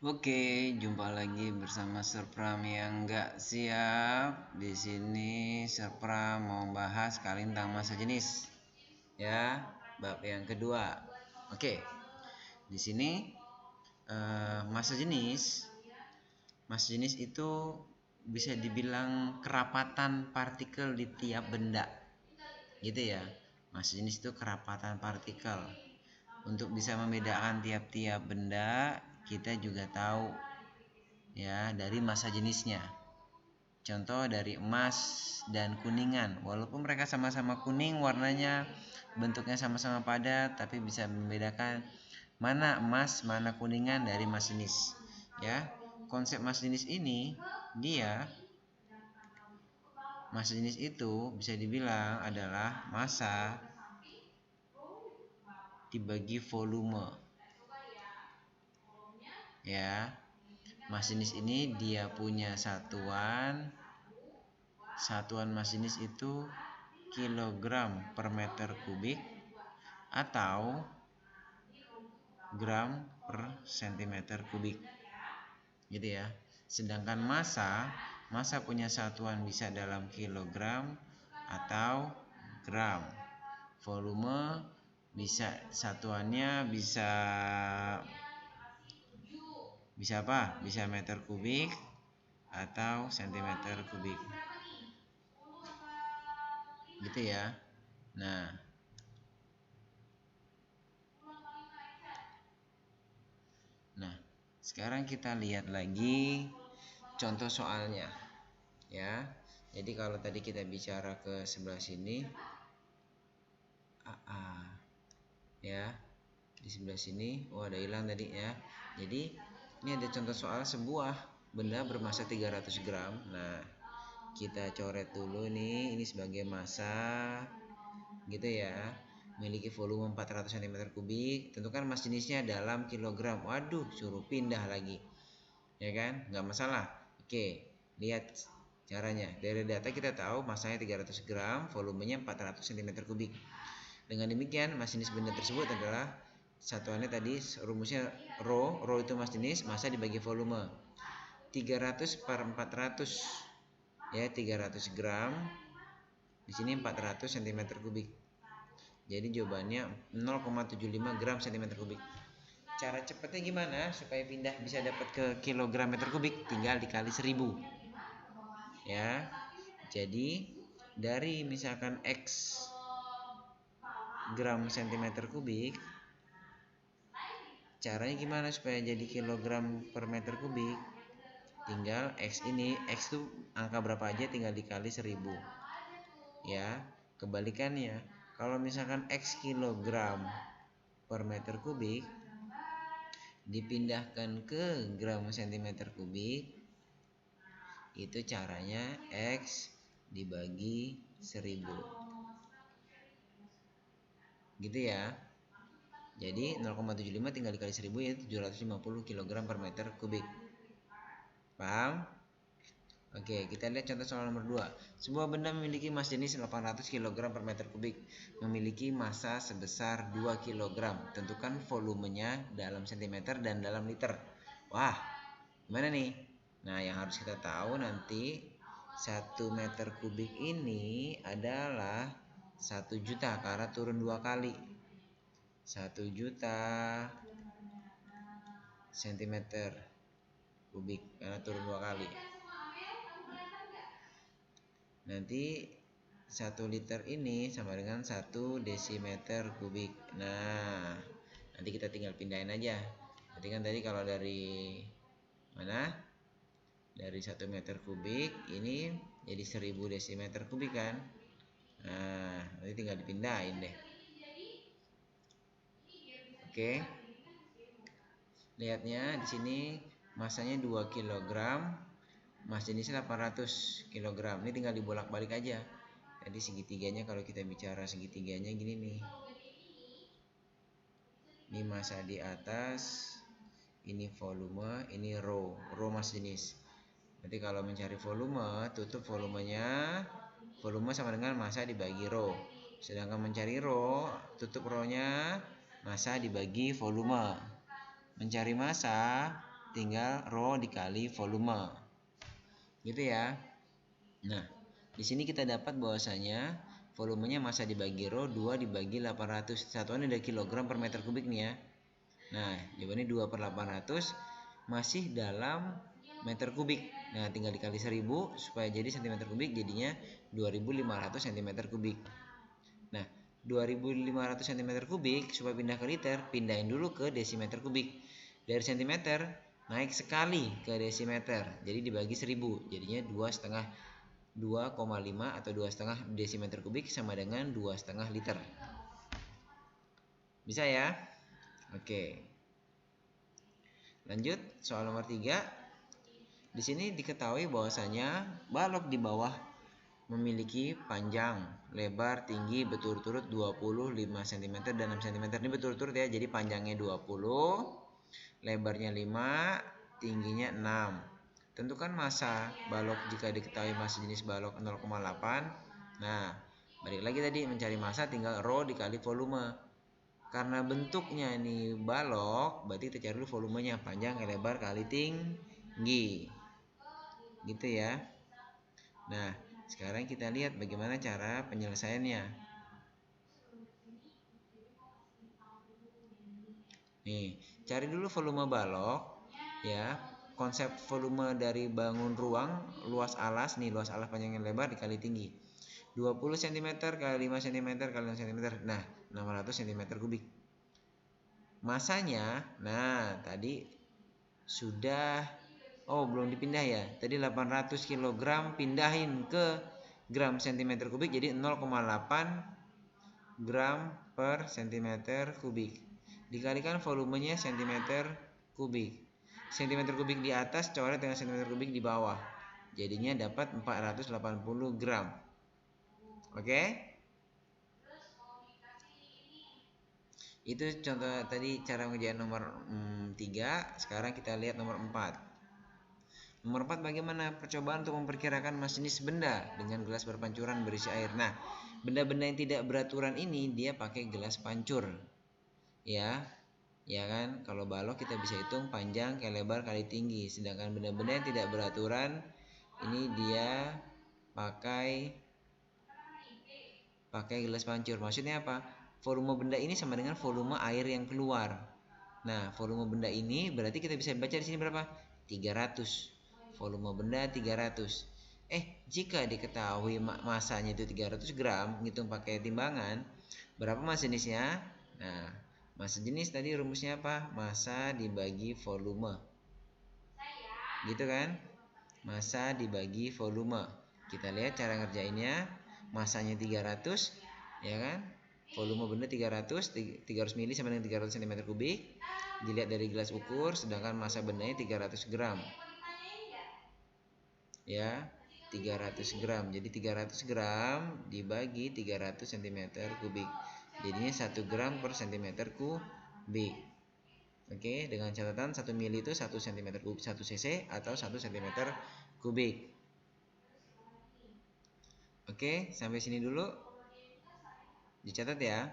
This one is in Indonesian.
Oke, jumpa lagi bersama Serpram yang nggak siap. Di sini Serpram mau bahas kali tentang massa jenis, ya, bab yang kedua. Oke, di sini massa jenis. Massa jenis itu bisa dibilang kerapatan partikel di tiap benda, gitu ya. Massa jenis itu kerapatan partikel. Untuk bisa membedakan tiap-tiap benda, kita juga tahu ya dari massa jenisnya. Contoh dari emas dan kuningan, walaupun mereka sama-sama kuning warnanya, bentuknya sama-sama padat, tapi bisa membedakan mana emas mana kuningan dari massa jenis ya. Konsep massa jenis ini, dia massa jenis itu bisa dibilang adalah massa dibagi volume ya. Massa jenis ini dia punya satuan massa jenis itu kilogram per meter kubik atau gram per sentimeter kubik, gitu ya. Sedangkan massa punya satuan bisa dalam kilogram atau gram. Volume bisa satuannya bisa apa? Bisa meter kubik atau sentimeter kubik, gitu ya. Nah, sekarang kita lihat lagi contoh soalnya ya. Jadi kalau tadi kita bicara ke sebelah sini ya, di sebelah sini ada hilang tadi ya. Jadi ini ada contoh soal sebuah benda bermassa 300 gram. Nah, kita coret dulu nih, ini sebagai massa, gitu ya. Memiliki volume 400 cm kubik. Tentukan massa jenisnya dalam kilogram. Waduh, suruh pindah lagi, ya kan? Nggak masalah. Oke, lihat caranya. Dari data kita tahu massanya 300 gram, volumenya 400 cm kubik. Dengan demikian, massa jenis benda tersebut adalah satuannya tadi rumusnya rho itu massa jenis, massa dibagi volume. 300 per 400 ya, 300 gram. Di sini 400 cm kubik. Jadi jawabannya 0,75 gram cm kubik. Cara cepatnya gimana supaya pindah bisa dapat ke kilogram meter kubik? Tinggal dikali 1000 ya. Jadi dari misalkan X gram centimeter kubik, caranya gimana supaya jadi kilogram per meter kubik? Tinggal X ini, X itu angka berapa aja tinggal dikali 1000 ya. Kebalikannya, kalau misalkan X kilogram per meter kubik dipindahkan ke gram centimeter kubik, itu caranya X dibagi 1000, gitu ya. Jadi 0,75 tinggal dikali 1000 yaitu 750 kg per meter kubik. Paham? Oke, kita lihat contoh soal nomor 2. Sebuah benda memiliki massa jenis 800 kg per meter kubik, memiliki massa sebesar 2 kg. Tentukan volumenya dalam cm dan dalam liter. Wah, gimana nih? Nah, yang harus kita tahu nanti 1 meter kubik ini adalah 1 juta karena turun 2 kali. 1 juta centimeter kubik karena turun 2 kali. Nanti 1 liter ini sama dengan 1 desimeter kubik. Nah, nanti kita tinggal pindahin aja. Berarti kan tadi kalau dari mana? Dari 1 meter kubik ini jadi 1000 desimeter kubik kan. Nah, nanti tinggal dipindahin deh. Oke. Lihatnya di sini massanya 2 kg, massa jenisnya 800 kg. Ini tinggal dibolak-balik aja. Jadi segitiganya, kalau kita bicara segitiganya gini nih. Ini massa di atas, ini volume, ini rho massa jenis. Berarti kalau mencari volume, tutup volumenya, volume sama dengan massa dibagi rho. Sedangkan mencari rho, tutup rho-nya, massa dibagi volume. Mencari massa, tinggal Rho dikali volume. Gitu ya. Nah, di sini kita dapat bahwasanya volumenya massa dibagi Rho 2 dibagi 800. Satuannya dari kilogram per meter kubik nih ya. Nah, jawabannya 2/800 masih dalam meter kubik. Nah, tinggal dikali 1000 supaya jadi cm kubik, jadinya 2500 cm kubik. Nah, 2500 cm kubik supaya pindah ke liter, pindahin dulu ke desimeter kubik. Dari cm naik sekali ke desimeter, jadi dibagi 1000, jadinya 2,5 atau 2,5 desimeter kubik sama dengan 2,5 liter. Bisa ya? Oke. Lanjut, soal nomor 3. Di sini diketahui bahwasanya balok di bawah memiliki panjang, lebar, tinggi berturut-turut 25 cm dan 6 cm. Ini berturut-turut ya. Jadi panjangnya 20, lebarnya 5, tingginya 6. Tentukan massa balok jika diketahui massa jenis balok 0,8. Nah, balik lagi tadi mencari massa tinggal Rho dikali volume. Karena bentuknya ini balok, berarti kita cari dulu volumenya, panjang, lebar kali tinggi. Gitu ya. Nah, sekarang kita lihat bagaimana cara penyelesaiannya. Nih, cari dulu volume balok ya. Konsep volume dari bangun ruang, luas alas nih, luas alas panjang dan lebar dikali tinggi. 20 cm kali 5 cm kali 6 cm. Nah, 600 cm kubik. Masanya, nah tadi sudah, belum dipindah ya. Tadi 800 kg pindahin ke gram cm kubik, jadi 0,8 gram per cm kubik. Dikalikan volumenya cm kubik. Cm kubik di atas coret dengan cm kubik di bawah. Jadinya dapat 480 gram. Oke? Itu contoh tadi cara ngerjain nomor 3. Sekarang kita lihat nomor 4. Nomor 4, bagaimana percobaan untuk memperkirakan mas jenis benda dengan gelas berpancuran berisi air. Nah, benda-benda yang tidak beraturan ini dia pakai gelas pancur. Ya kan? Kalau balok kita bisa hitung panjang kali lebar kali tinggi. Sedangkan benda-benda yang tidak beraturan ini dia pakai gelas pancur. Maksudnya apa? Volume benda ini sama dengan volume air yang keluar. Nah, volume benda ini berarti kita bisa baca di sini berapa? 300. Volume benda 300. Jika diketahui masanya itu 300 gram, ngitung pakai timbangan, berapa massa jenisnya? Nah, massa jenis tadi rumusnya apa? Massa dibagi volume. Gitu kan? Massa dibagi volume. Kita lihat cara ngerjainnya. Massanya 300, ya kan? Volume benda 300 mili sama dengan 300 cm kubik. Dilihat dari gelas ukur, sedangkan massa bendanya 300 gram. Ya, 300 gram. Jadi 300 gram dibagi 300 cm kubik. Jadinya 1 gram per cm kubik. Oke, dengan catatan 1 mili itu 1 cm kubik, 1 cc atau 1 cm kubik. Oke, sampai sini dulu. Dicatat ya.